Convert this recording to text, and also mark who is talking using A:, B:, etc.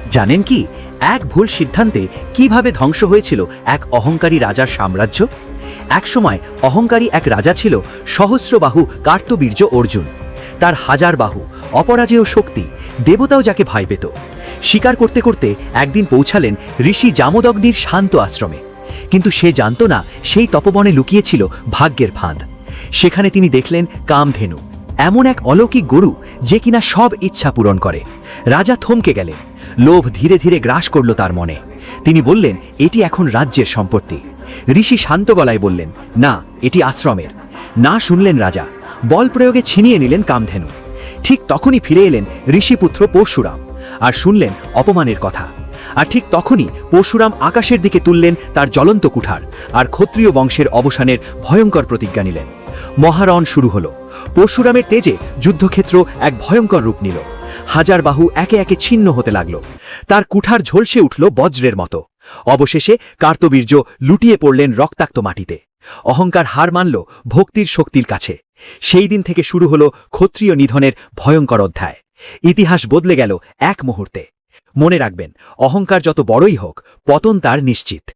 A: জানেন কি এক ভুল সিদ্ধান্তে কিভাবে ধ্বংস হয়েছিল এক অহংকারী রাজার সাম্রাজ্য? একসময় অহংকারী এক রাজা ছিল সহস্রবাহু কার্তবীর্য অর্জুন। তার হাজার বাহু, অপরাজেয় শক্তি, দেবতাও যাকে ভয় পেত। শিকার করতে করতে একদিন পৌঁছালেন ঋষি জামদগ্নির শান্ত আশ্রমে। কিন্তু সে জানত না সেই তপবনে লুকিয়েছিল ভাগ্যের ফাঁদ। সেখানে তিনি দেখলেন কামধেনু, এমন এক অলৌকিক গরু যে কিনা সব ইচ্ছা পূরণ করে। রাজা থমকে গেলেন। লোভ ধীরে ধীরে গ্রাস করল তার মনে। তিনি বললেন, এটি এখন রাজ্যের সম্পত্তি। ঋষি শান্ত গলায় বললেন, না, এটি আশ্রমের। না শুনলেন রাজা, বল প্রয়োগে ছিনিয়ে নিলেন কামধেনু। ঠিক তখনই ফিরে এলেন ঋষিপুত্র পরশুরাম, আর শুনলেন অপমানের কথা। আর ঠিক তখনই পরশুরাম আকাশের দিকে তুললেন তার জ্বলন্ত কুঠার, আর ক্ষত্রিয় বংশের অবসানের ভয়ঙ্কর প্রতিজ্ঞা নিলেন। মহারণ শুরু হলো। পরশুরামের তেজে যুদ্ধক্ষেত্র এক ভয়ঙ্কর রূপ নিল। হাজার বাহু একে একে ছিন্ন হতে লাগল। তার কুঠার ঝলসে উঠল বজ্রের মতো। অবশেষে কার্তবীর্য লুটিয়ে পড়লেন রক্তাক্ত মাটিতে। অহংকার হার মানল ভক্তির শক্তির কাছে। সেই দিন থেকে শুরু হলো ক্ষত্রিয় নিধনের ভয়ঙ্কর অধ্যায়। ইতিহাস বদলে গেল এক মুহূর্তে। মনে রাখবেন, অহংকার যত বড়ই হোক, পতন তার নিশ্চিত।